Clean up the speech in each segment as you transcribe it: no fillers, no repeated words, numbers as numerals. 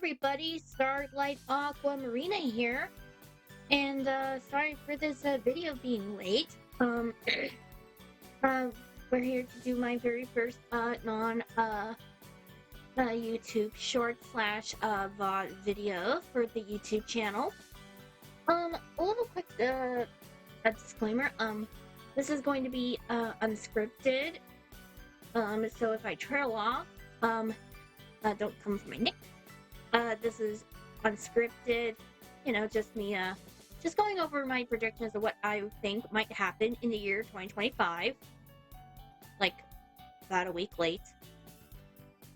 everybody, Starlight Aquamarina here, and sorry for this video being late. Uh, we're here to do my very first non YouTube short / VOD video for the YouTube channel. A little quick a disclaimer. This is going to be unscripted. So if I trail off, don't come for my nick. This is unscripted, just me, just going over my predictions of what I think might happen in the year 2025. Like, about a week late.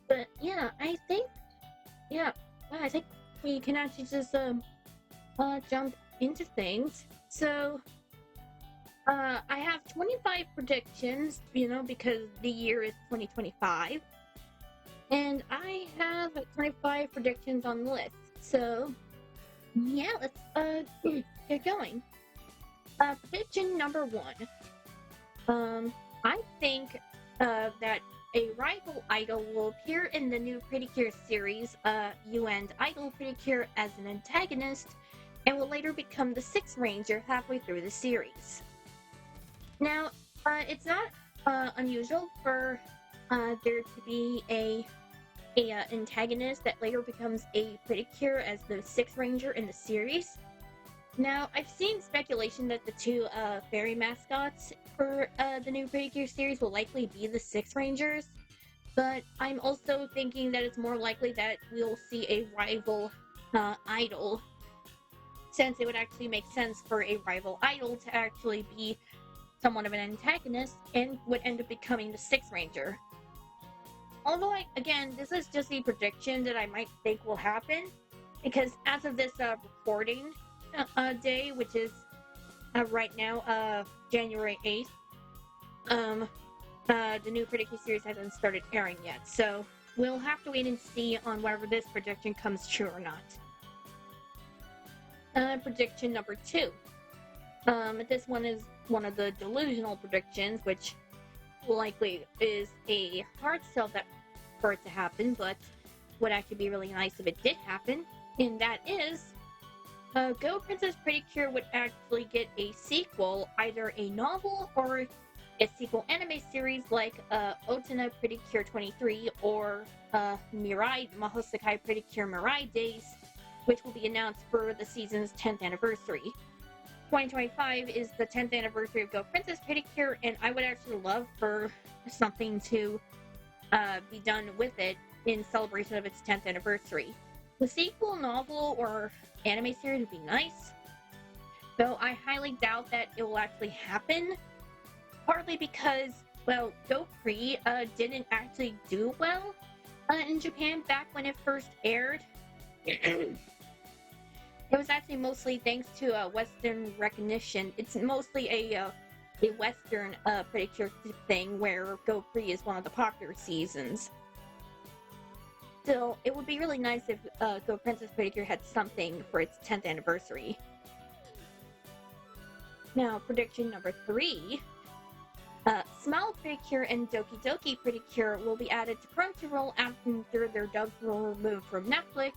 But, yeah, I think we can actually just, jump into things. So, I have 25 predictions, because the year is 2025. And I have 25 predictions on the list. So, yeah, let's get going. Prediction number 1. I think that a rival idol will appear in the new Pretty Cure series, You and Idol Pretty Cure as an antagonist, and will later become the Sixth Ranger halfway through the series. Now, it's not unusual for there to be a antagonist that later becomes a Pretty Cure as the Sixth Ranger in the series. Now, I've seen speculation that the two fairy mascots for the new Pretty Cure series will likely be the Sixth Rangers, but I'm also thinking that it's more likely that we'll see a rival idol, since it would actually make sense for a rival idol to actually be somewhat of an antagonist and would end up becoming the Sixth Ranger. Although, again, this is just a prediction that I might think will happen, because as of this recording day, which is right now, January 8th, the new Pretty Cure series hasn't started airing yet, so we'll have to wait and see on whether this prediction comes true or not. Prediction number 2. This one is one of the delusional predictions, which likely is a hard sell for it to happen, but would actually be really nice if it did happen, and that is Go Princess Pretty Cure would actually get a sequel, either a novel or a sequel anime series like Otena Pretty Cure 23 or Mirai Mahosekai Pretty Cure Mirai Days, which will be announced for the season's 10th anniversary. 2025 is the 10th anniversary of Go Princess Pretty Cure, and I would actually love for something to be done with it in celebration of its 10th anniversary. The sequel, novel, or anime series would be nice, though I highly doubt that it will actually happen, partly because, well, Go Pre didn't actually do well in Japan back when it first aired. It was actually mostly thanks to Western recognition. It's mostly a Western Pretty Cure thing where Go Pre is one of the popular seasons. Still, it would be really nice if Go Princess Pretty Cure had something for its 10th anniversary. Now, prediction number 3. Smile Pretty Cure and Doki Doki Pretty Cure will be added to Crunchyroll after their dubs were removed from Netflix,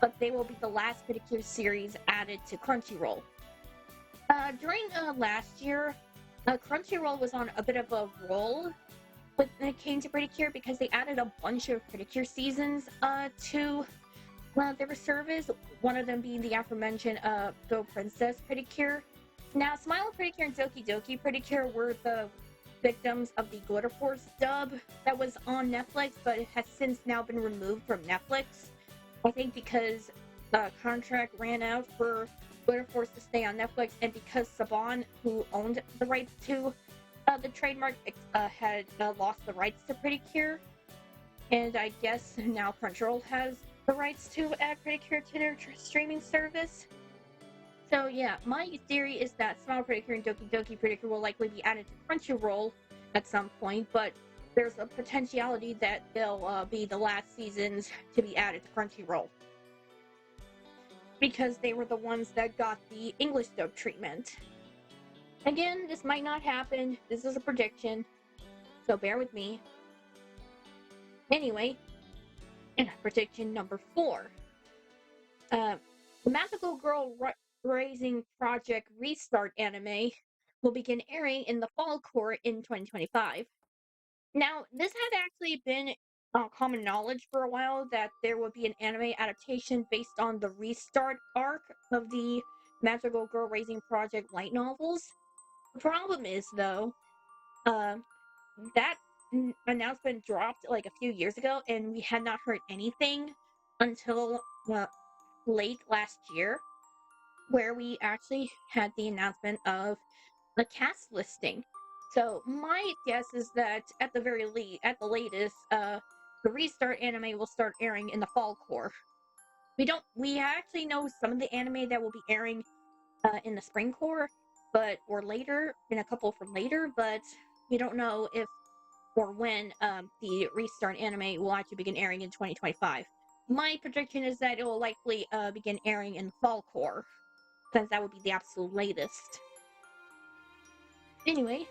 but they will be the last Pretty Cure series added to Crunchyroll. During last year, Crunchyroll was on a bit of a roll when it came to Pretty Cure because they added a bunch of Pretty Cure seasons to their service, one of them being the aforementioned Go Princess Pretty Cure. Now, Smile Pretty Cure and Doki Doki Pretty Cure were the victims of the Glitter Force dub that was on Netflix, but it has since now been removed from Netflix. I think because the contract ran out for Glitter Force to stay on Netflix, and because Saban, who owned the rights to the trademark, had lost the rights to Pretty Cure, and I guess now Crunchyroll has the rights to add Pretty Cure to their streaming service. So yeah, my theory is that Smile Pretty Cure and Doki Doki Pretty Cure will likely be added to Crunchyroll at some point, but there's a potentiality that they'll be the last seasons to be added to Crunchyroll, because they were the ones that got the English dub treatment. Again, this might not happen. This is a prediction, so bear with me. Anyway, prediction number 4. The Magical Girl Raising Project Restart anime will begin airing in the fall core in 2025. Now, this had actually been common knowledge for a while that there would be an anime adaptation based on the restart arc of the Magical Girl Raising Project light novels. The problem is, though, uh, that announcement dropped like a few years ago, and we had not heard anything until late last year, where we actually had the announcement of the cast listing. So my guess is that at the at the latest, the restart anime will start airing in the fall core. We actually know some of the anime that will be airing in the spring core, or later in a couple from later, but we don't know if or when the restart anime will actually begin airing in 2025. My prediction is that it will likely begin airing in the fall core, since that would be the absolute latest. Anyway,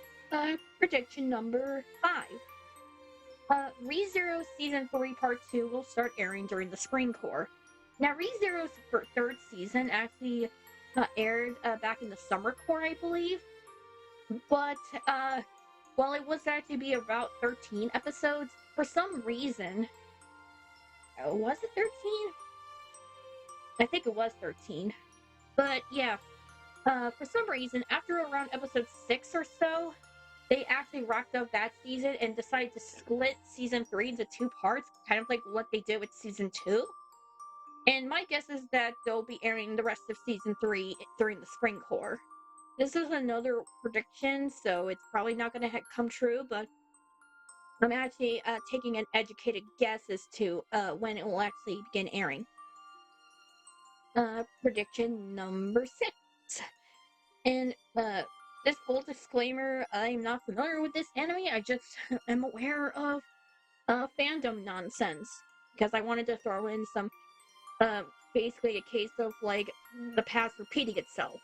prediction number 5. ReZero Season 3 Part 2 will start airing during the spring core. Now, ReZero's third season actually aired back in the summer core, I believe. But while it was actually be about 13 episodes, for some reason, was it 13? I think it was 13. But yeah, for some reason, after around episode 6 or so, they actually wrapped up that season and decided to split season 3 into 2 parts, kind of like what they did with season 2. And my guess is that they'll be airing the rest of season 3 during the spring core. This is another prediction, so it's probably not going to come true, but I'm actually taking an educated guess as to when it will actually begin airing. Prediction number 6. And this full disclaimer, I'm not familiar with this anime. I just am aware of fandom nonsense because I wanted to throw in some basically a case of like the past repeating itself.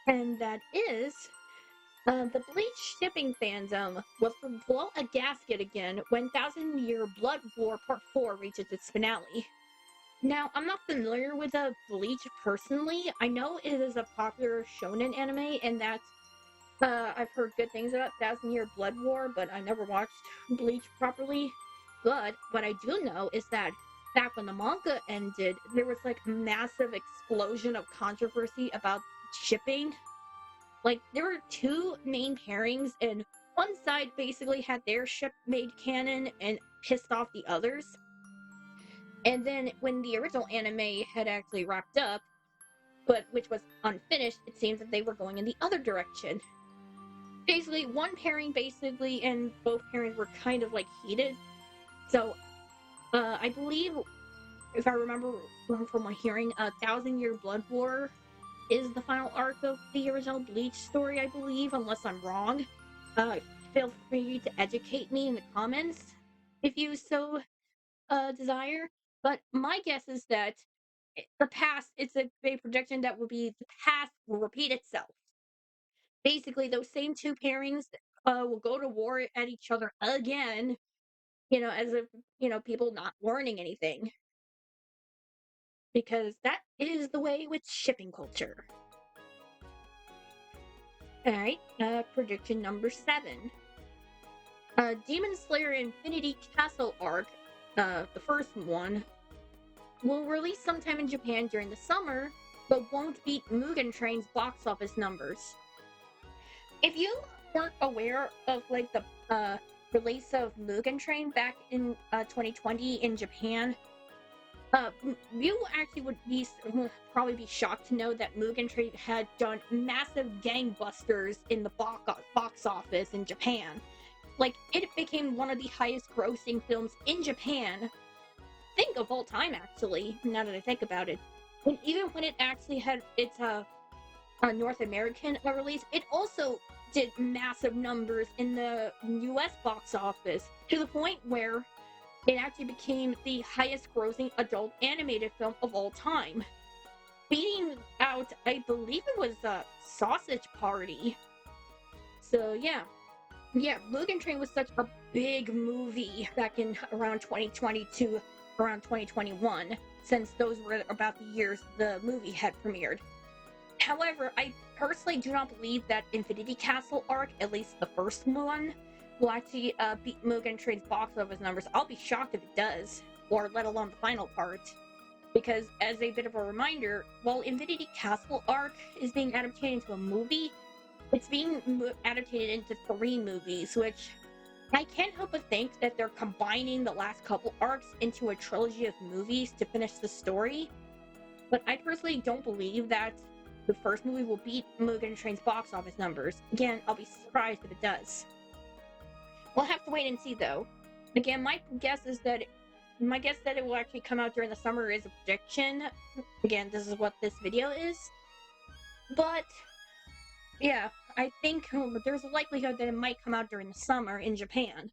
And that is the Bleach shipping fandom will blow a gasket again when Thousand Year Blood War Part 4 reaches its finale. Now, I'm not familiar with Bleach personally. I know it is a popular shonen anime, and that I've heard good things about Thousand Year Blood War, but I never watched Bleach properly. But what I do know is that back when the manga ended, there was like a massive explosion of controversy about shipping. Like, there were 2 main pairings, and one side basically had their ship made canon and pissed off the others. And then when the original anime had actually wrapped up, but which was unfinished, it seems that they were going in the other direction. Basically, one pairing and both pairings were kind of like heated. So, I believe, if I remember from my hearing, Thousand Year Blood War is the final arc of the original Bleach story, I believe, unless I'm wrong. Feel free to educate me in the comments if you so desire. But my guess is that it's a prediction that will be the past will repeat itself. Basically, those same 2 pairings will go to war at each other again, as if, people not learning anything. Because that is the way with shipping culture. Alright, prediction number 7. Demon Slayer Infinity Castle arc, the first one, will release sometime in Japan during the summer, but won't beat Mugen Train's box office numbers. If you weren't aware of like the release of Mugen Train back in 2020 in Japan, you actually would probably be shocked to know that Mugen Train had done massive gangbusters in the box office in Japan. Like, it became one of the highest grossing films in Japan, I think of all time, actually, now that I think about it. And even when it actually had its North American release, it also did massive numbers in the US box office, to the point where it actually became the highest grossing adult animated film of all time, beating out, I believe it was Sausage Party. So yeah, Mugen Train was such a big movie back in around 2022 around 2021, since those were about the years the movie had premiered. However, I personally do not believe that Infinity Castle arc, at least the first one, will actually beat Mugen Train's box office numbers. I'll be shocked if it does, or let alone the final part. Because, as a bit of a reminder, while Infinity Castle arc is being adapted into a movie, it's being adapted into 3 movies, which I can't help but think that they're combining the last couple arcs into a trilogy of movies to finish the story. But I personally don't believe that the first movie will beat Mugen Train's box office numbers. Again, I'll be surprised if it does. We'll have to wait and see, though. Again, my guess that it will actually come out during the summer is a prediction. Again, this is what this video is. But yeah, I think there's a likelihood that it might come out during the summer in Japan.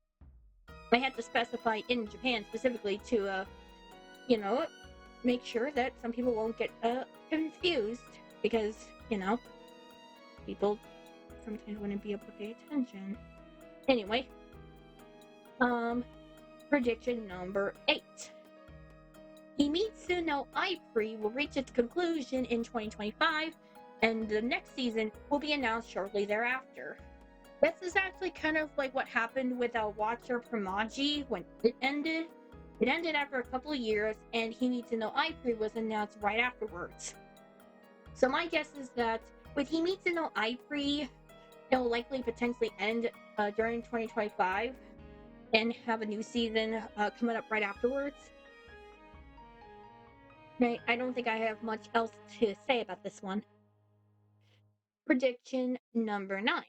I had to specify in Japan specifically to, make sure that some people won't get confused, because, people sometimes wouldn't be able to pay attention. Anyway, prediction number 8. Himitsu no Aipri will reach its conclusion in 2025, and the next season will be announced shortly thereafter. This is actually kind of like what happened with Watcher Pramaji when it ended. It ended after a couple of years, and Himitsu no Aipri was announced right afterwards. So my guess is that with Himitsu no Aipri, it'll likely potentially end during 2025 and have a new season coming up right afterwards. I don't think I have much else to say about this one. Prediction number 9.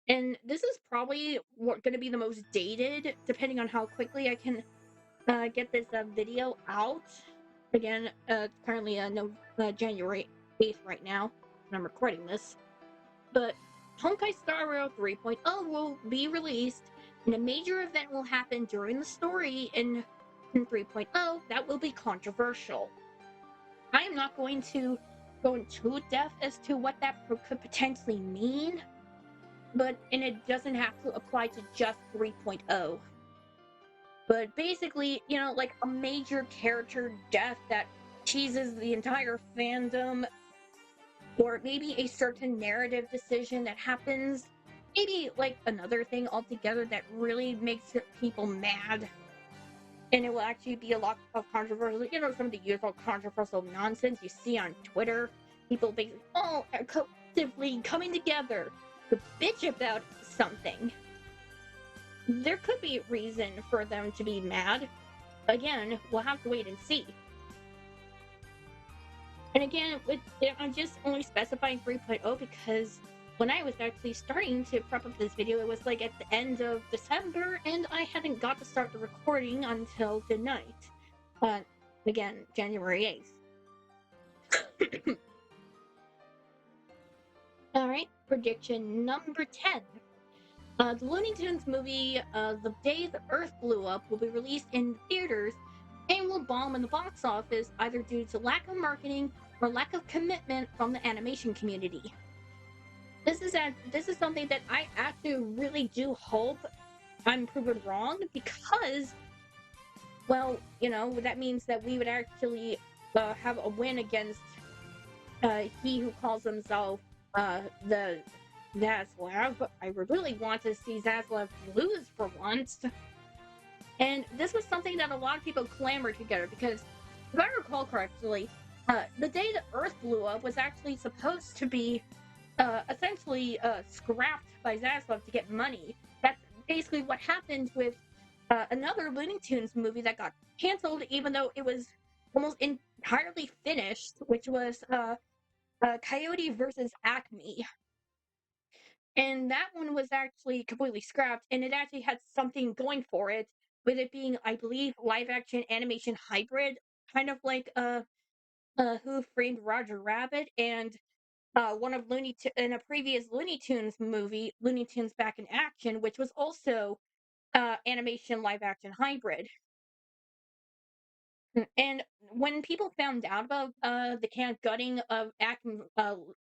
And this is probably going to be the most dated, depending on how quickly I can get this video out. Again, currently January 8th right now, and I'm recording this. But Honkai Star Rail 3.0 will be released, and a major event will happen during the story in 3.0 that will be controversial. I am not going to go into depth as to what that could potentially mean, and it doesn't have to apply to just 3.0. But basically, like a major character death that cheeses the entire fandom, or maybe a certain narrative decision that happens, maybe like another thing altogether that really makes people mad. And it will actually be a lot of controversial, some of the usual controversial nonsense you see on Twitter. People basically all are collectively coming together to bitch about something. There could be reason for them to be mad. Again, we'll have to wait and see. And again, I'm just only specifying 3.0 because when I was actually starting to prep up this video, it was like at the end of December, and I hadn't got to start the recording until tonight. Again, January 8th. Alright, prediction number 10. The Looney Tunes movie, The Day the Earth Blew Up, will be released in theaters and will bomb in the box office either due to lack of marketing or lack of commitment from the animation community. This is something that I actually really do hope I'm proven wrong, because, well, that means that we would actually have a win against he who calls himself the Zaslav. I really want to see Zaslav lose for once. And this was something that a lot of people clamored together, because if I recall correctly, the day the Earth blew up was actually supposed to be essentially scrapped by Zaslav to get money. That's basically what happened with another Looney Tunes movie that got canceled, even though it was almost entirely finished, which was Coyote versus Acme. And that one was actually completely scrapped, and it actually had something going for it, with it being, I believe, live-action animation hybrid, kind of like Who Framed Roger Rabbit, and one of in a previous Looney Tunes movie, Looney Tunes Back in Action, which was also animation live-action hybrid. And when people found out about the can gutting of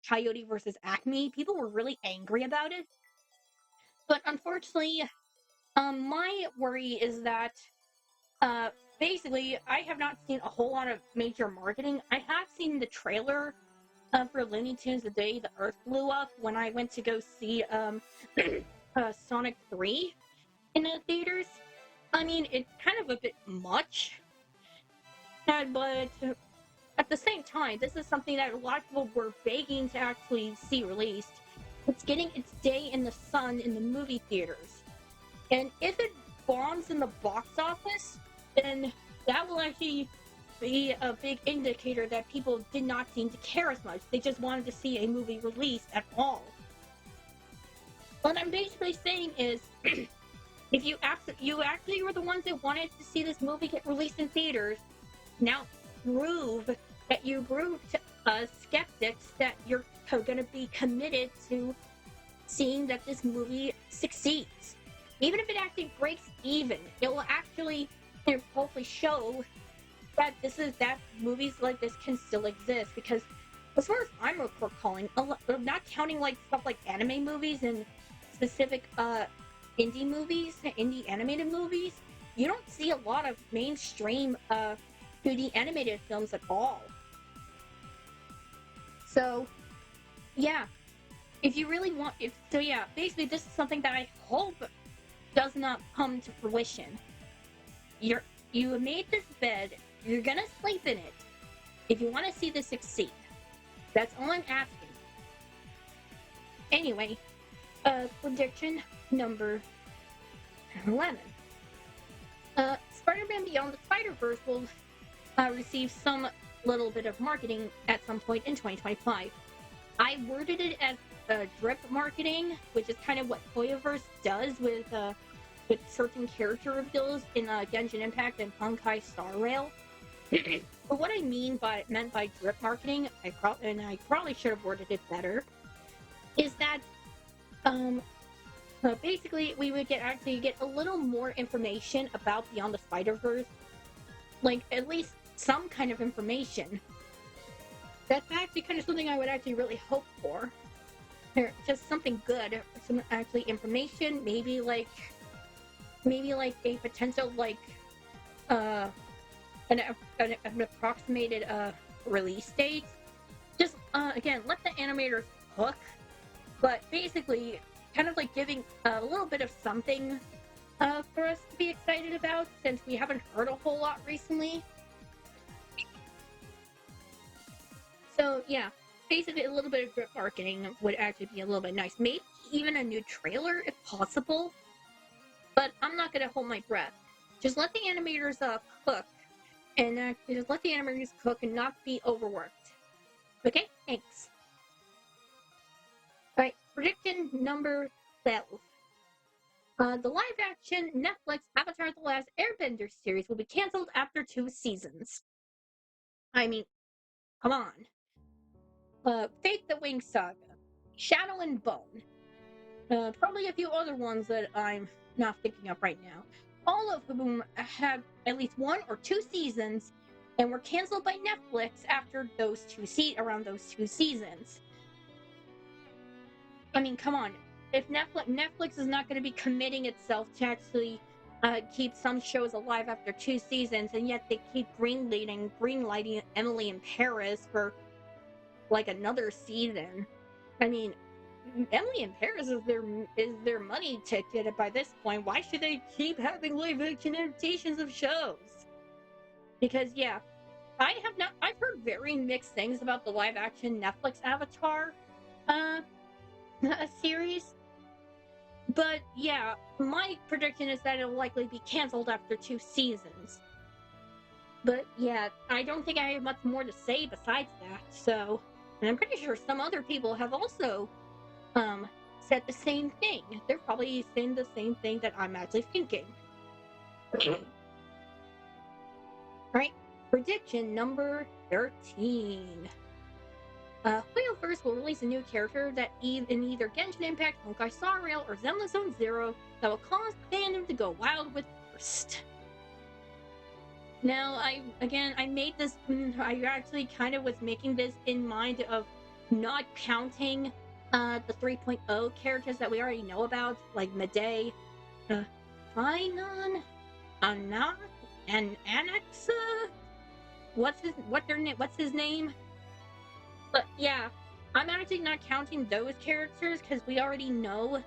Coyote versus Acme, people were really angry about it. But unfortunately, my worry is that basically, I have not seen a whole lot of major marketing. I have seen the trailer for Looney Tunes the day the Earth blew up when I went to go see Sonic 3 in the theaters. I mean, it's kind of a bit much, but at the same time, this is something that a lot of people were begging to actually see released. It's getting its day in the sun in the movie theaters. And if it bombs in the box office, then that will actually be a big indicator that people did not seem to care as much. They just wanted to see a movie released at all. What I'm basically saying is, if you actually were the ones that wanted to see this movie get released in theaters, now prove that you proved to skeptics that you're going to be committed to seeing that this movie succeeds. Even if it actually breaks even, it will actually hopefully show that movies like this can still exist. Because as far as I'm recalling, not counting like stuff like anime movies and specific indie animated movies, you don't see a lot of mainstream 2D animated films at all. So, yeah, if you really want, basically this is something that I hope does not come to fruition. You made this bed, you're gonna sleep in it. If you want to see this succeed, that's all I'm asking. Anyway, prediction number 11. Spider-Man Beyond the Spider-Verse will receive some little bit of marketing at some point in 2025. I worded it as drip marketing, which is kind of what Toyoverse does with certain character reveals in Genshin Impact and Honkai Star Rail. But what I meant by drip marketing, I probably should have worded it better, is that basically we would get a little more information about Beyond the Spider-Verse, like at least some kind of information. That's actually kind of something I would actually really hope for. Just something good, some actually information, maybe like a potential an approximated release date. Just again, let the animators cook, but basically kind of like giving a little bit of something for us to be excited about, since we haven't heard a whole lot recently. So yeah, basically a little bit of drip marketing would actually be a little bit nice. Maybe even a new trailer if possible. But I'm not gonna hold my breath. Just let the animators cook, and just let the animators cook and not be overworked. Okay, thanks. All right, prediction number 12. The live-action Netflix Avatar: The Last Airbender series will be canceled after 2 seasons. I mean, come on. Fate the Wing Saga, Shadow and Bone, probably a few other ones that I'm not thinking of right now. All of whom had at least 1 or 2 seasons and were canceled by Netflix after around those 2 seasons. I mean, come on. If Netflix is not going to be committing itself to actually keep some shows alive after 2 seasons, and yet they keep greenlighting Emily in Paris for like another season. I mean, Emily in Paris is their money ticket by this point. Why should they keep having live action adaptations of shows? Because yeah, I've heard very mixed things about the live action Netflix Avatar series. But yeah, my prediction is that it'll likely be canceled after 2 seasons. But yeah, I don't think I have much more to say besides that. So, and I'm pretty sure some other people have also said the same thing. They're probably saying the same thing that I'm actually thinking. Alright, prediction number 13. Hoyoverse will release a new character that in either Genshin Impact, Honkai Star Rail, or Zenless Zone Zero that will cause fandom to go wild with thirst. Now, I made this, I actually kind of was making this in mind of not counting the 3.0 characters that we already know about, like Medei, Finon, Anna, and Annex, what's his name? But yeah, I'm actually not counting those characters because we already know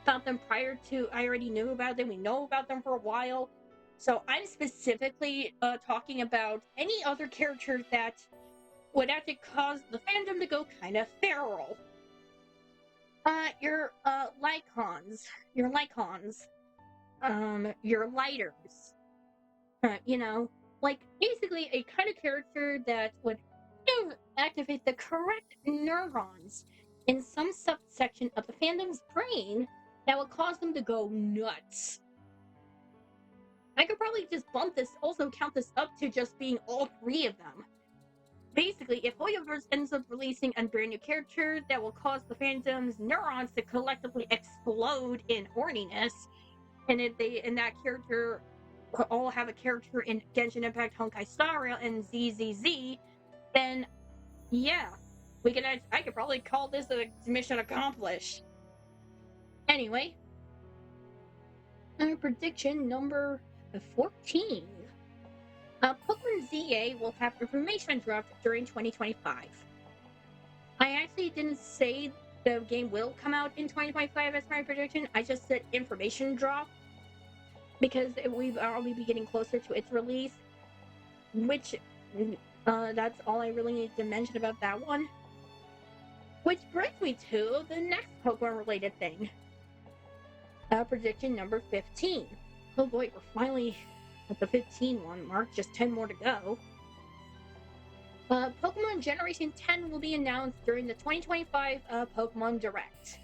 about them I already knew about them. We know about them for a while. So I'm specifically talking about any other characters that would actually cause the fandom to go kind of feral. Your Lycons, your lighters. Like basically a kind of character that would activate the correct neurons in some subsection of the fandom's brain that would cause them to go nuts. I could probably just count this up to just being all three of them. Basically, if Hoyoverse ends up releasing a brand new character that will cause the fandom's neurons to collectively explode in horniness, and that character will all have a character in Genshin Impact Honkai Star Rail and ZZZ, then yeah, I could probably call this a mission accomplished. Anyway, prediction number 14. Pokemon ZA will have information dropped during 2025. I actually didn't say the game will come out in 2025 as my prediction. I just said information drop because I'll be getting closer to its release, which that's all I really need to mention about that one. Which brings me to the next Pokemon-related thing. Prediction number 15. Oh boy, we're finally at the 15 one mark, just 10 more to go. Pokemon Generation 10 will be announced during the 2025 Pokemon Direct.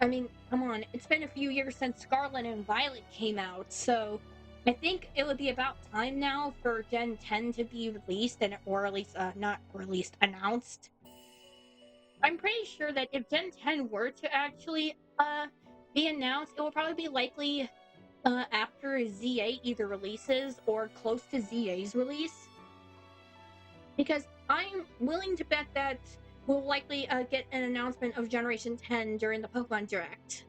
I mean, come on, it's been a few years since Scarlet and Violet came out, so I think it would be about time now for Gen 10 to be released, or at least not released, announced. I'm pretty sure that if Gen 10 were to actually be announced, it will probably be likely after ZA either releases or close to ZA's release. Because I'm willing to bet that we'll likely get an announcement of Generation 10 during the Pokemon Direct.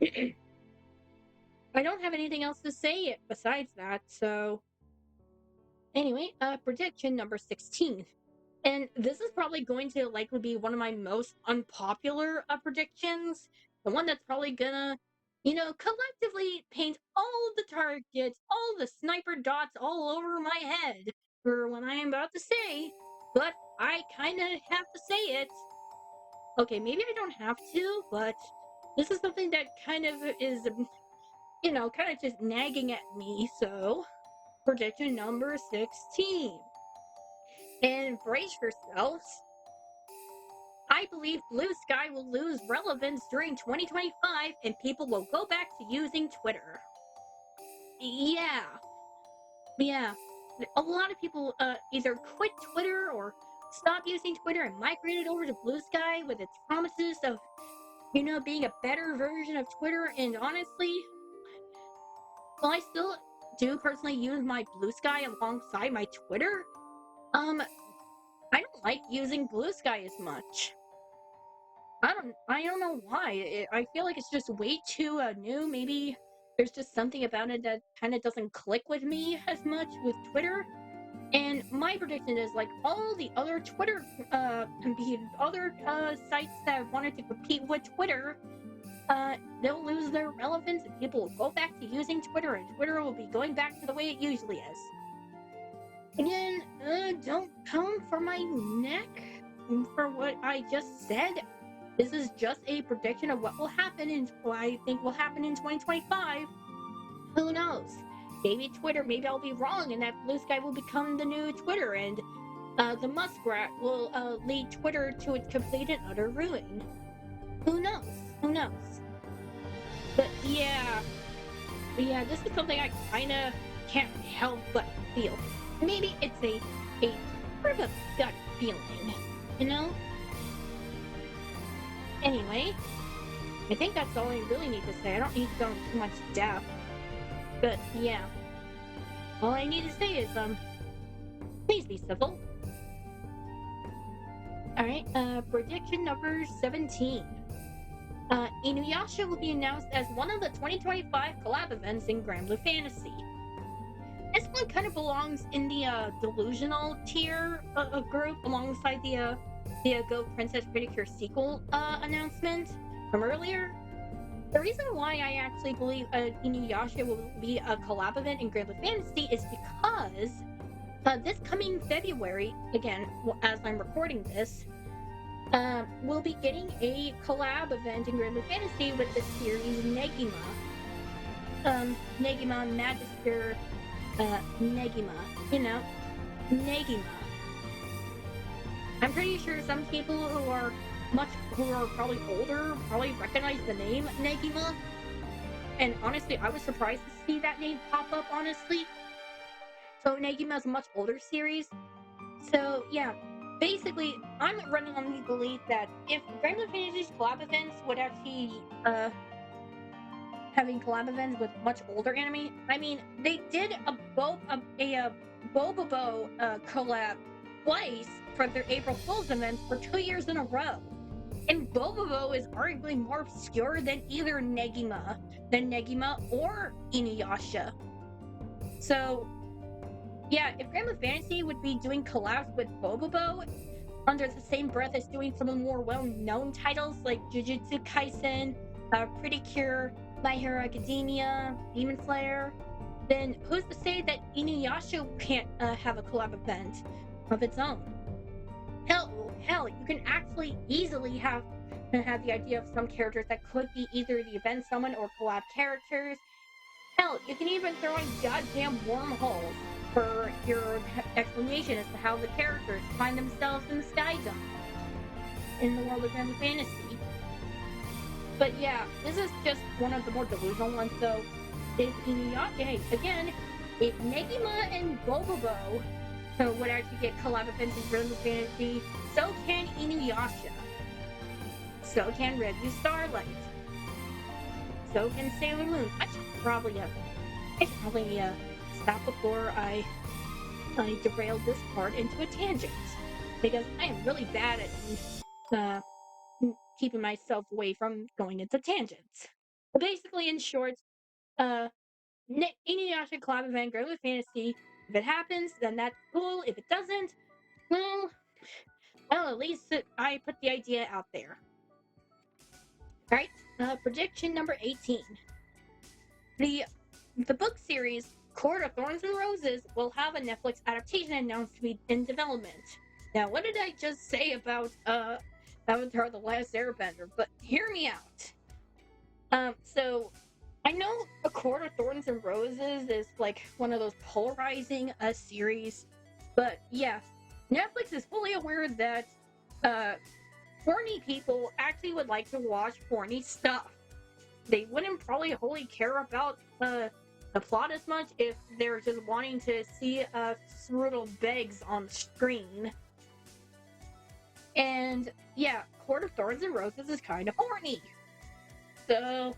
I don't have anything else to say besides that, so... Anyway, prediction number 16. And this is probably going to likely be one of my most unpopular predictions. The one that's probably gonna, collectively paint all the targets, all the sniper dots all over my head for what I am about to say. But I kind of have to say it. Okay, maybe I don't have to, but this is something that kind of is, kind of just nagging at me. So, prediction number 16. And brace yourselves. I believe Blue Sky will lose relevance during 2025 and people will go back to using Twitter. Yeah. A lot of people either quit Twitter or stopped using Twitter and migrated over to Blue Sky with its promises of, being a better version of Twitter. And honestly, while I still do personally use my Blue Sky alongside my Twitter, I don't like using Blue Sky as much. I don't know why. I feel like it's just way too new. Maybe there's just something about it that kind of doesn't click with me as much with Twitter. And my prediction is like all the other Twitter sites that wanted to compete with Twitter, they'll lose their relevance and people will go back to using Twitter and Twitter will be going back to the way it usually is. Again, don't come for my neck for what I just said. This is just a prediction of what will happen and what I think will happen in 2025. Who knows? Maybe I'll be wrong and that Blue Sky will become the new Twitter and the Muskrat will lead Twitter to its complete and utter ruin. Who knows? But yeah, this is something I kinda can't help but feel. Maybe it's a sort of a gut feeling, Anyway, I think that's all I really need to say. I don't need to go into too much depth. But yeah, all I need to say is, please be civil. Alright, prediction number 17. Inuyasha will be announced as one of the 2025 collab events in Granblue Fantasy. this one kind of belongs in the delusional tier group, alongside the Go Princess Pretty Cure sequel announcement from earlier. The reason why I actually believe Inuyasha will be a collab event in Granblue Fantasy is because this coming February, again, as I'm recording this, we'll be getting a collab event in Granblue Fantasy with the series Negima. Negima Magister, Negima. You know, Negima. I'm pretty sure some people who are probably older probably recognize the name Negima. And honestly, I was surprised to see that name pop up, honestly. So Negima is a much older series. So yeah, basically, I'm running on the belief that if Granblue Fantasy's collab events would actually having collab events with much older anime. I mean, they did a Bobobo collab twice for their April Fool's events for 2 years in a row. And Bobobo is arguably more obscure than either Negima or Inuyasha. So, yeah, if Granblue Fantasy would be doing collabs with Bobobo under the same breath as doing some of the more well-known titles like Jujutsu Kaisen, Pretty Cure, My Hero Academia, Demon Slayer, then who's to say that Inuyasha can't have a collab event of its own? Hell, you can actually easily have the idea of some characters that could be either the event summon or collab characters. Hell, you can even throw in goddamn wormholes for your explanation as to how the characters find themselves in the Skydom in the world of Granblue Fantasy. But yeah, this is just one of the more delusional ones, so if Inuyasha, again, if Negima and Bobobo would actually get collab events in Granblue Fantasy, so can Inuyasha. So can Revue Starlight. So can Sailor Moon. I should probably stop before I derailed this part into a tangent, because I am really bad at keeping myself away from going into tangents. But basically, in short, Inuyasha collab event, Granblue Fantasy. If it happens, then that's cool. If it doesn't, well, at least I put the idea out there. All right, prediction number 18. The book series Court of Thorns and Roses will have a Netflix adaptation announced to be in development. Now, what did I just say about Avatar: The Last Airbender? But hear me out. So I know A Court of Thorns and Roses is like one of those polarizing series, but yeah, Netflix is fully aware that horny people actually would like to watch horny stuff. They wouldn't probably wholly care about the plot as much if they're just wanting to see Suru begs on screen. And yeah, Court of Thorns and Roses is kind of horny. So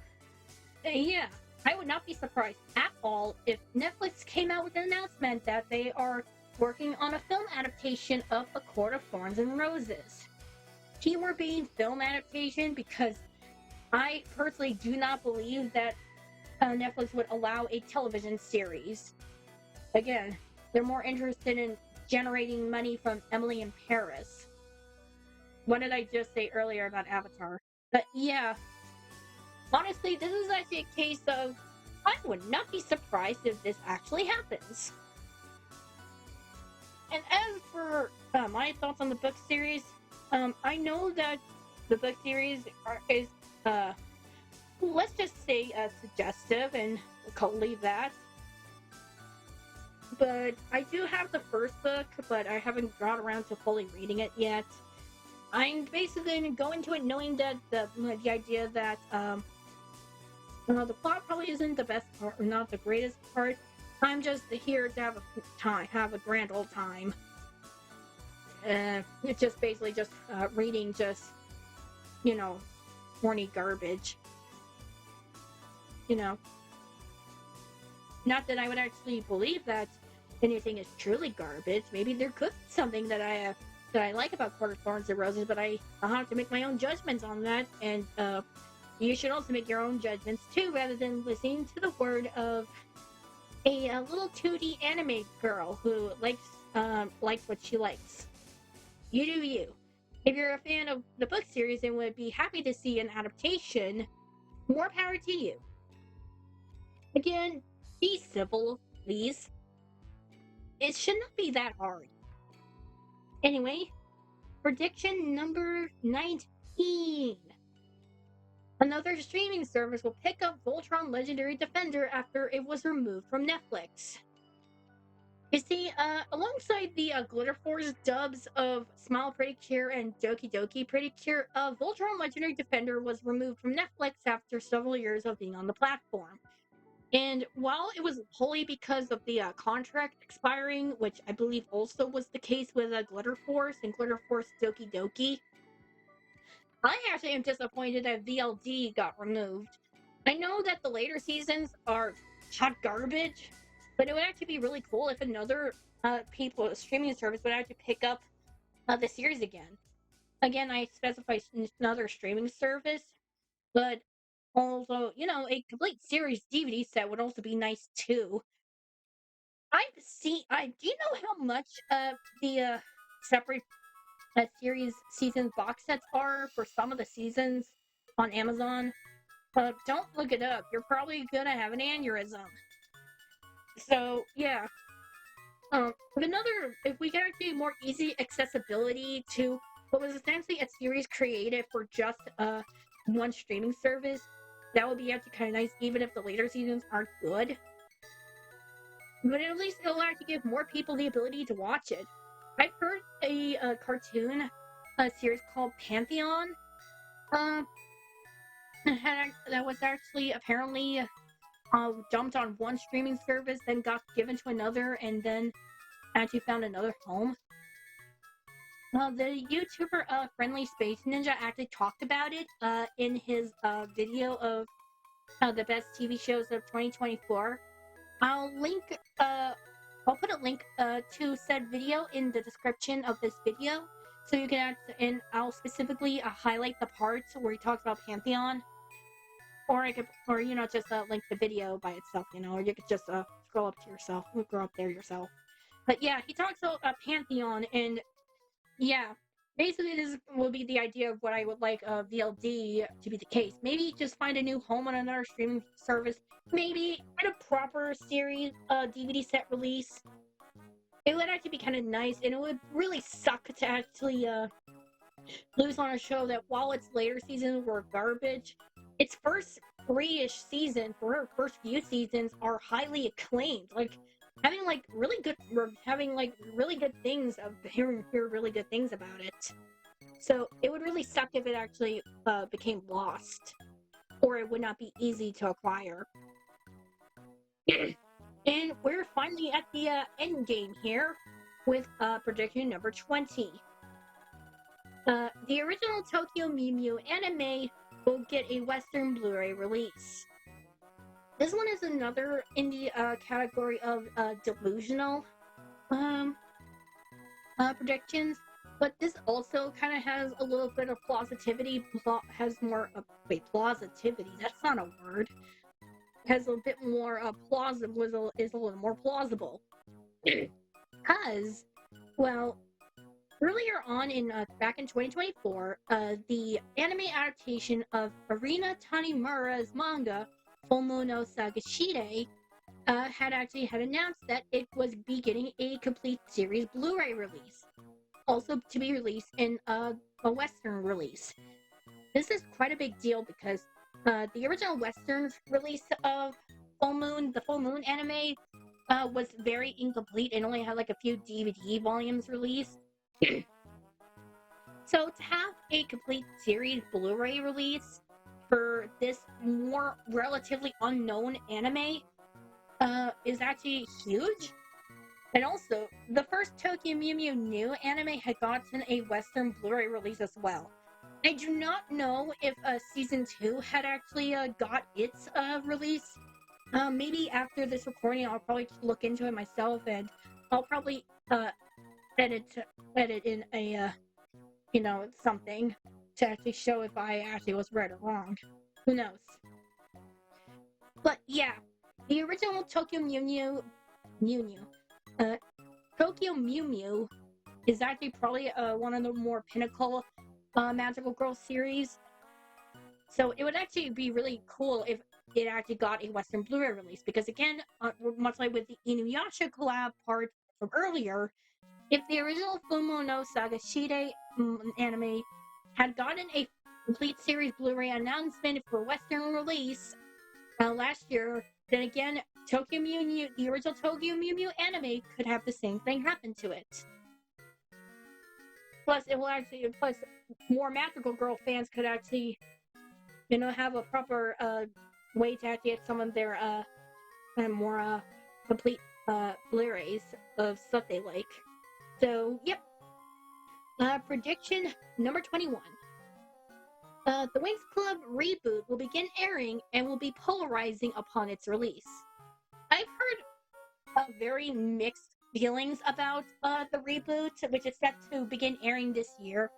yeah, I would not be surprised at all if Netflix came out with an announcement that they are working on a film adaptation of A Court of Thorns and Roses. Keyword being film adaptation, because I personally do not believe that Netflix would allow a television series. Again, they're more interested in generating money from Emily in Paris. What did I just say earlier about Avatar? But yeah, honestly, this is actually a case of I would not be surprised if this actually happens. And as for my thoughts on the book series, I know that the book series is, let's just say, suggestive, and we'll leave that. But I do have the first book, but I haven't got around to fully reading it yet. I'm basically going to go into it knowing that the idea that the plot probably isn't the best part, or not the greatest part. I'm just here to have a grand old time. It's just basically just reading horny garbage. Not that I would actually believe that anything is truly garbage. Maybe there could be something that I like about Court of Thorns and Roses, but I'll have to make my own judgments on that, and you should also make your own judgments too, rather than listening to the word of a little 2D anime girl who likes what she likes. You do you. If you're a fan of the book series and would be happy to see an adaptation, more power to you. Again, be civil, please. It should not be that hard. Anyway, prediction number 19. Another streaming service will pick up Voltron Legendary Defender after it was removed from Netflix. You see, alongside the Glitter Force dubs of Smile Pretty Cure and Doki Doki Pretty Cure, Voltron Legendary Defender was removed from Netflix after several years of being on the platform. And while it was wholly because of the contract expiring, which I believe also was the case with Glitter Force and Glitter Force Doki Doki, I actually am disappointed that VLD got removed. I know that the later seasons are hot garbage, but it would actually be really cool if another streaming service would actually pick up the series again. Again, I specify another streaming service, but also, a complete series DVD set would also be nice too. Do you know how much the separate series season box sets are for some of the seasons on Amazon? Don't look it up. You're probably gonna have an aneurysm. So yeah. If we get actually more easy accessibility to what was essentially a series created for just one streaming service, that would be actually kind of nice, even if the later seasons aren't good. But at least it'll actually give more people the ability to watch it. I've heard a cartoon series called Pantheon that was actually apparently dumped on one streaming service, then got given to another, and then actually found another home. The YouTuber Friendly Space Ninja actually talked about it in his video of the best TV shows of 2024. I'll put a link to said video in the description of this video, so you can and I'll specifically highlight the parts where he talks about Pantheon, or just link the video by itself, or you could just scroll up there yourself. But yeah, he talks about Pantheon, and yeah, basically this will be the idea of what I would like VLD to be the case. Maybe just find a new home on another streaming service. Maybe get a proper series DVD set release. It would actually be kind of nice, and it would really suck to actually lose on a show that, while its later seasons were garbage, its first 3-ish season, for her first few seasons, are highly acclaimed. Having really good things hear really good things about it. So it would really suck if it actually became lost, or it would not be easy to acquire. And we're finally at the end game here with prediction number 20. The original Tokyo Mew Mew anime will get a Western Blu-ray release. This one is another in the category of delusional predictions, but this also kind of has a little bit of plausibility. Plausibility. That's not a word. Has a bit more plausible. Is a little more plausible. Because, well, earlier on back in 2024, the anime adaptation of Arina Tanimura's manga Full Moon no Sagashide had announced that it was beginning a complete series Blu-ray release, also to be released in a Western release. This is quite a big deal because the original Western release of the Full Moon anime was very incomplete and only had a few DVD volumes released. So to have a complete series Blu-ray release for this more relatively unknown anime is actually huge. And also, the first Tokyo Mew Mew new anime had gotten a Western Blu-ray release as well. I do not know if season 2 had actually got its release. Maybe after this recording, I'll probably look into it myself, and I'll probably edit in a something to actually show if I actually was right or wrong. Who knows? But yeah, The original Tokyo Tokyo Mew Mew is actually probably one of the more pinnacle magical girl series. So it would actually be really cool if it actually got a Western Blu-ray release, because again, much like with the Inuyasha collab part from earlier, if the original Fumo no Saga Shide anime had gotten a complete series Blu-ray announcement for Western release last year, then again, Tokyo Mew Mew, the original Tokyo Mew Mew anime could have the same thing happen to it. Plus, more magical girl fans could actually, have a proper way to actually get some of their kind of more complete Blu-rays of stuff they like. So, yep. Prediction number 21. The Winx Club reboot will begin airing and will be polarizing upon its release. I've heard very mixed feelings about the reboot, which is set to begin airing this year.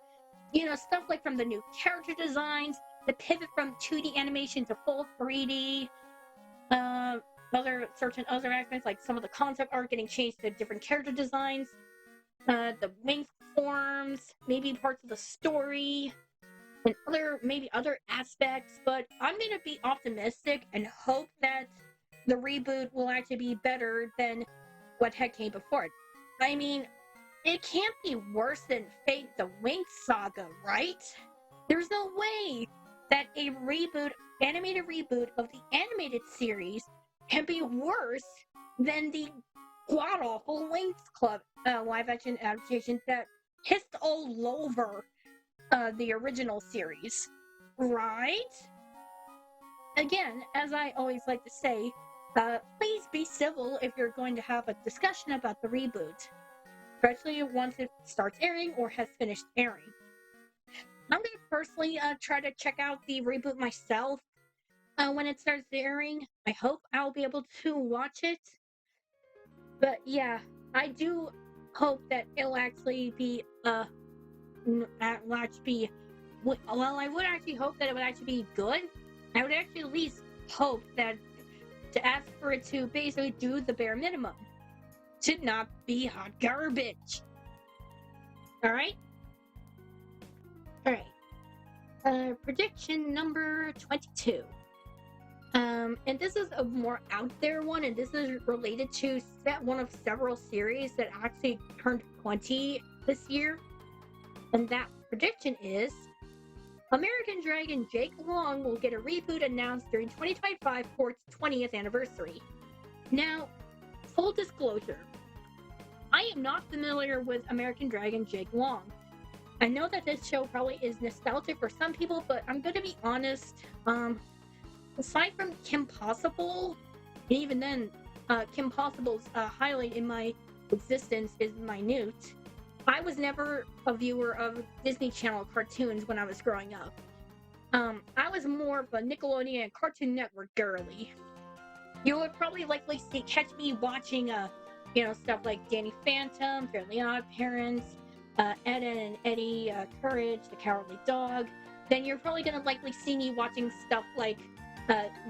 Stuff like from the new character designs, the pivot from 2D animation to full 3D, certain other aspects like some of the concept art getting changed to different character designs, the Winx forms, maybe parts of the story, and other aspects. But I'm gonna be optimistic and hope that the reboot will actually be better than what had came before it. I mean, it can't be worse than Fate the Winx Saga, right? There's no way that a animated reboot of the animated series can be worse than the god-awful Winx Club live-action adaptation that pissed all over the original series, right? Again, as I always like to say, please be civil if you're going to have a discussion about the reboot, especially once it starts airing or has finished airing. I'm going to personally try to check out the reboot myself when it starts airing. I hope I'll be able to watch it. But yeah, I do hope that it'll actually be well, I would actually hope that it would actually be good. I would actually at least hope that to ask for it to basically do the bare minimum, to not be hot garbage. All right. Prediction number 22. And this is a more out there one, and this is related to one of several series that actually turned 20 this year. And that prediction is American Dragon Jake Long will get a reboot announced during 2025 for its 20th anniversary. Now, full disclosure, I am not familiar with American Dragon Jake Long. I know that this show probably is nostalgic for some people, but I'm going to be honest. Aside from Kim Possible, and even then, Kim Possible's highlight in my existence is minute. I was never a viewer of Disney Channel cartoons when I was growing up. I was more of a Nickelodeon and Cartoon Network girly. You would probably likely catch me watching, stuff like Danny Phantom, Fairly Odd Parents, Ed, Edd and Eddy, Courage, The Cowardly Dog. Then you're probably going to likely see me watching stuff like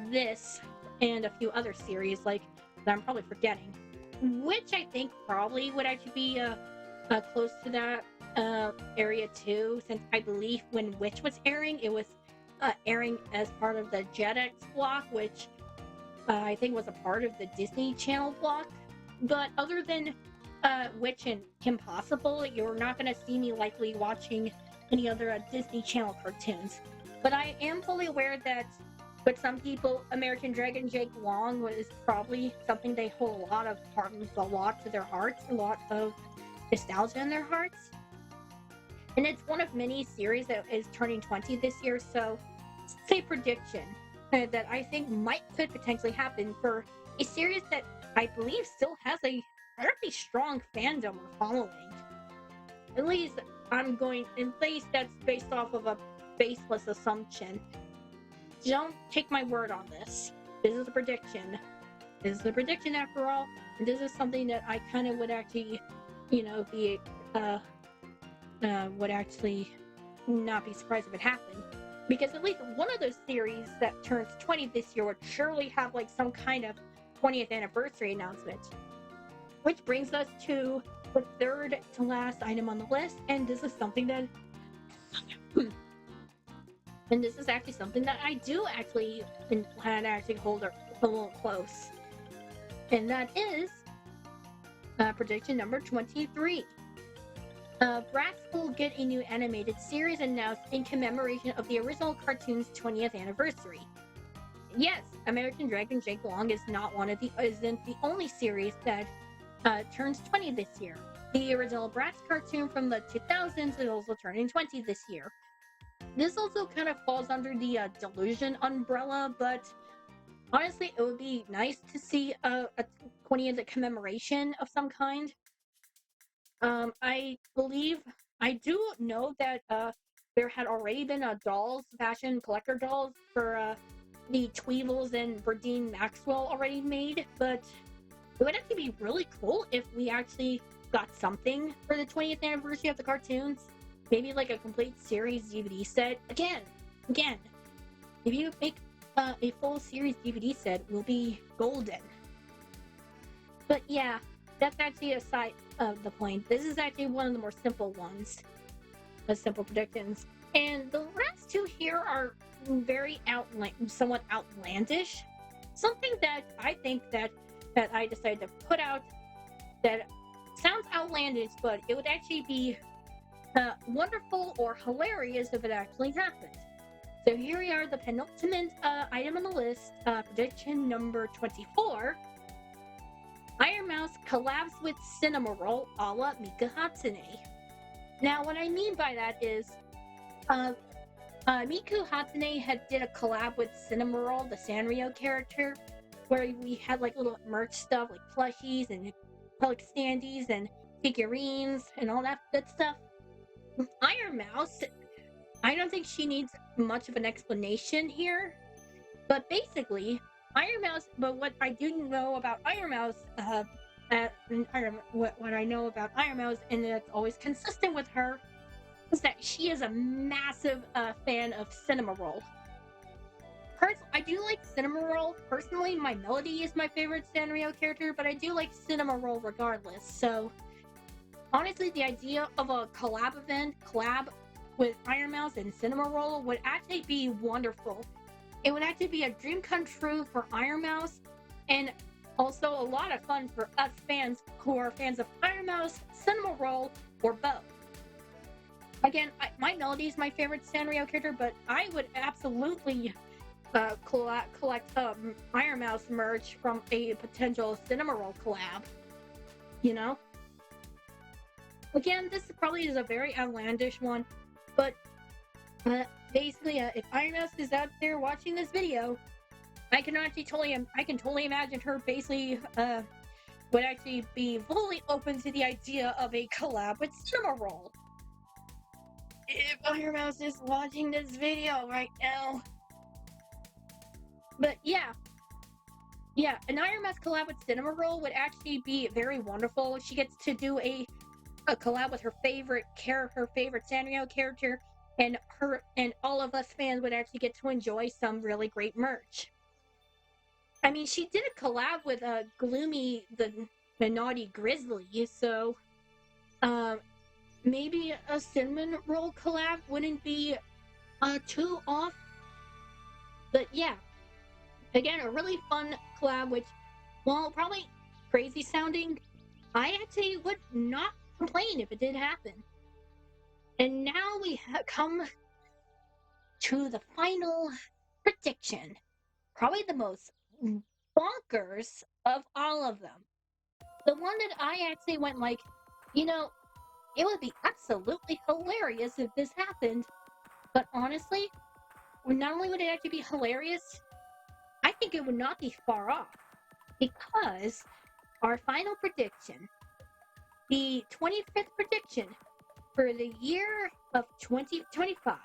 this and a few other series like that I'm probably forgetting, which I think probably would actually be close to that area too, since I believe when Witch was airing, it was airing as part of the Jetix block, which I think was a part of the Disney Channel block. But other than Witch and Kim Possible, you're not going to see me likely watching any other Disney Channel cartoons. But I am fully aware that with some people, American Dragon Jake Long was probably something they hold a lot to their hearts, a lot of nostalgia in their hearts. And it's one of many series that is turning 20 this year, so it's a prediction that I think could potentially happen for a series that I believe still has a fairly strong fandom or following. At least that's based off of a baseless assumption. Don't take my word on this. This is a prediction. This is a prediction after all, and this is something that I kind of would actually, would actually not be surprised if it happened. Because at least one of those series that turns 20 this year would surely have like some kind of 20th anniversary announcement. Which brings us to the third to last item on the list, and this is something that and this is actually something that I do actually plan to actually hold a little close. And that is prediction number 23. Bratz will get a new animated series announced in commemoration of the original cartoon's 20th anniversary. Yes, American Dragon Jake Long isn't the only series that turns 20 this year. The original Bratz cartoon from the 2000s is also turning 20 this year. This also kind of falls under the Delusion umbrella, but honestly, it would be nice to see a 20th commemoration of some kind. I do know that there had already been fashion collector dolls for the Tweevils and Verdine Maxwell already made, but it would actually be really cool if we actually got something for the 20th anniversary of the cartoons. Maybe like a complete series DVD set. Again, if you make a full series DVD set, will be golden. But yeah, that's actually aside of the point. This is actually one of the more simple ones. The simple predictions. And the last two here are very somewhat outlandish. Something that I think that I decided to put out that sounds outlandish, but it would actually be wonderful or hilarious if it actually happened. So here we are, the penultimate item on the list, prediction number 24. Iron Mouse collabs with Cinnamoroll a la Miku Hatsune. Now, what I mean by that is, Miku Hatsune did a collab with Cinnamoroll, the Sanrio character, where we had like little merch stuff, like plushies and like standees and figurines and all that good stuff. Iron Mouse, I don't think she needs much of an explanation here, but basically, but what I do know about Iron Mouse, what I know about Iron Mouse, and that's always consistent with her, is that she is a massive fan of Cinnamoroll. I do like Cinnamoroll. Personally, my Melody is my favorite Sanrio character, but I do like Cinnamoroll regardless, so honestly, the idea of a collab with Iron Mouse and Cinnamoroll would actually be wonderful. It would actually be a dream come true for Iron Mouse, and also a lot of fun for us fans who are fans of Iron Mouse, Cinnamoroll, or both. Again, my Melody is my favorite Sanrio character, but I would absolutely collect Iron Mouse merch from a potential Cinnamoroll collab. You know? Again, this probably is a very outlandish one, but basically, if Iron Mouse is out there watching this video, I can totally imagine her basically would actually be fully open to the idea of a collab with Cinnamoroll. If Iron Mouse is watching this video right now. But yeah, an Iron Mouse collab with Cinnamoroll would actually be very wonderful. She gets to do a collab with her favorite Sanrio character, and all of us fans would actually get to enjoy some really great merch. I mean, she did a collab with Gloomy the Naughty Grizzly, so maybe a Cinnamoroll collab wouldn't be too off. But yeah, again, a really fun collab, which, while probably crazy sounding, I actually would not complain if it did happen. And now we come to the final prediction. Probably the most bonkers of all of them. The one that I actually went like, it would be absolutely hilarious if this happened. But honestly, not only would it actually be hilarious, I think it would not be far off. Because our final prediction, the 25th prediction for the year of 2025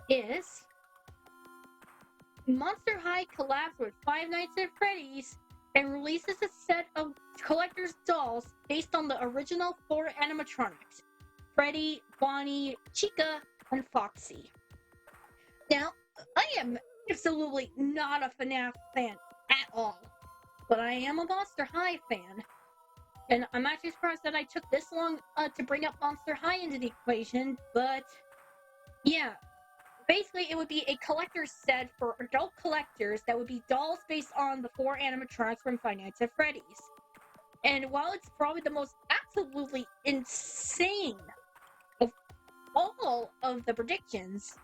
is Monster High collabs with Five Nights at Freddy's and releases a set of collector's dolls based on the original 4 animatronics: Freddy, Bonnie, Chica, and Foxy. Now, I am absolutely not a FNAF fan at all. but I am a Monster High fan. And I'm actually surprised that I took this long to bring up Monster High into the equation, but yeah. Basically, it would be a collector's set for adult collectors that would be dolls based on the 4 animatronics from Five Nights at Freddy's. And while it's probably the most absolutely insane of all of the predictions,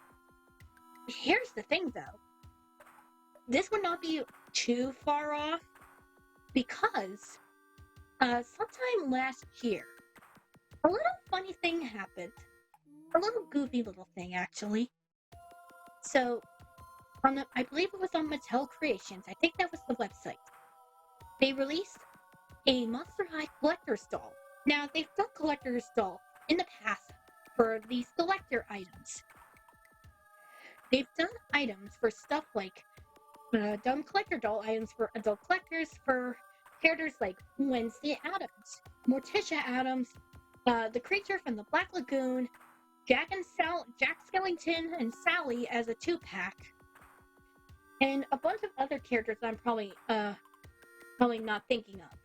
here's the thing though. This would not be too far off because sometime last year, a little funny thing happened. A little goofy little thing, actually. So, I believe it was on Mattel Creations, I think that was the website, they released a Monster High collector's doll. Now, they've done collector's doll in the past for these collector items. They've done items for stuff like dumb collector doll items for adult collectors for characters like Wednesday Addams, Morticia Addams, the creature from the Black Lagoon, Jack Skellington and Sally as a 2-pack, and a bunch of other characters I'm probably not thinking of.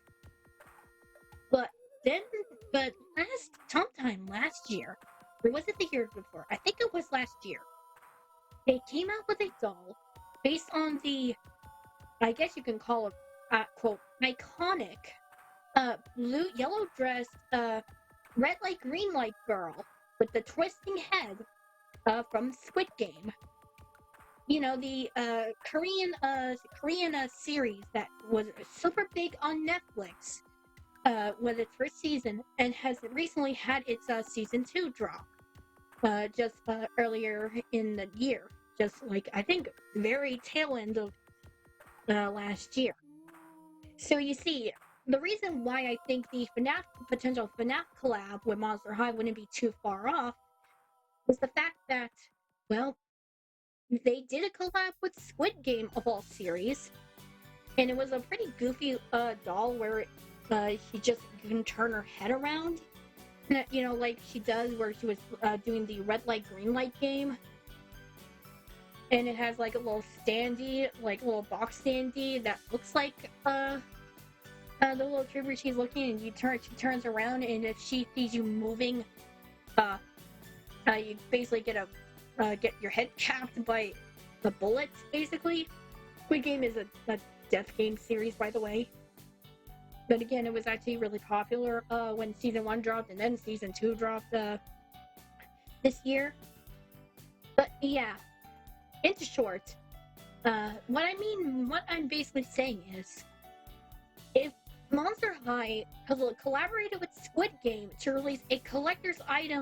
But sometime last year, or was it the year before? I think it was last year. They came out with a doll based on the, I guess you can call it, quote, iconic, yellow dressed, red light, green light girl with the twisting head, from Squid Game. You know, the Korean series that was super big on Netflix with its first season and has recently had its season 2 drop just earlier in the year, just like I think very tail end of last year. So you see, the reason why I think the potential FNAF collab with Monster High wouldn't be too far off was the fact that, well, they did a collab with Squid Game of all series, and it was a pretty goofy doll where you can turn her head around, you know, like she does where she was doing the red light green light game, and it has like a little standee, like a little box standee that looks like the little trooper she's looking, and she turns around, and if she sees you moving, you basically get your head capped by the bullets, basically. Squid Game is a death game series, by the way. But again, it was actually really popular when Season 1 dropped, and then Season 2 dropped this year. But yeah, in short, what I'm basically saying is, if Monster High collaborated with Squid Game to release a collector's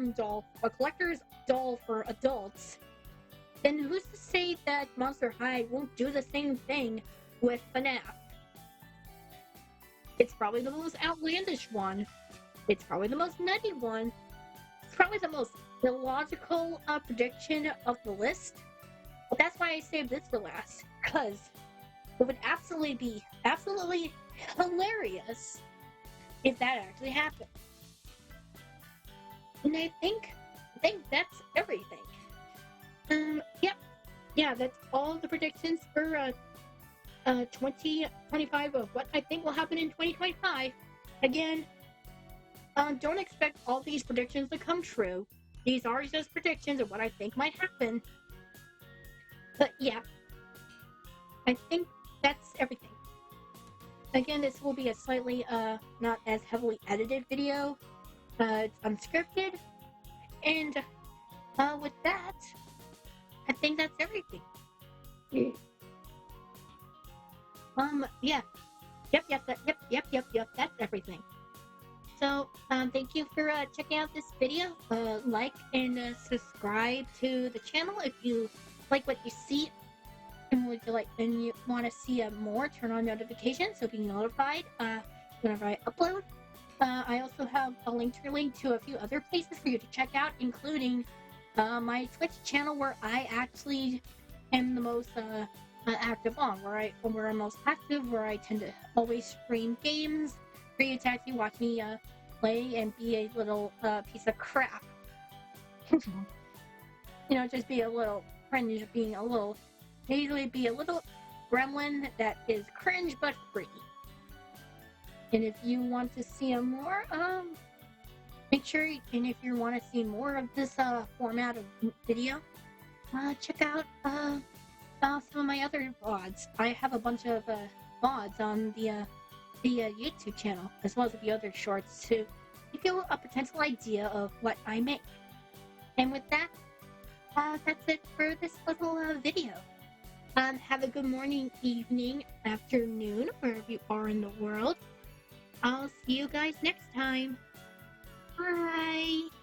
doll for adults, then who's to say that Monster High won't do the same thing with FNAF? It's probably the most outlandish one. It's probably the most nutty one. It's probably the most illogical prediction of the list. But that's why I saved this for last, because it would absolutely be hilarious if that actually happened. And I think that's everything. Yeah, that's all the predictions for 2025 of what I think will happen in 2025. Again, don't expect all these predictions to come true. These are just predictions of what I think might happen. But yeah, I think that's everything. Again, this will be a slightly not as heavily edited video. It's unscripted, and with that, I think that's everything. Yeah. Yep, that's everything. So, thank you for checking out this video. Like and subscribe to the channel if you like what you see. And you want to see more, turn on notifications so be notified whenever I upload. I also have a link to a few other places for you to check out, including my Twitch channel, where I actually am the most active on, where I'm most active, where I tend to always stream games for you to actually watch me play and be a little piece of crap. Just be a little cringe, basically be a little gremlin that is cringe but free. And if you want to see more, make sure, and if you want to see more of this format of video, check out some of my other VODs. I have a bunch of VODs on the YouTube channel, as well as the other shorts, to give you a potential idea of what I make. And with that, that's it for this little video. Have a good morning, evening, afternoon, wherever you are in the world. I'll see you guys next time. Bye!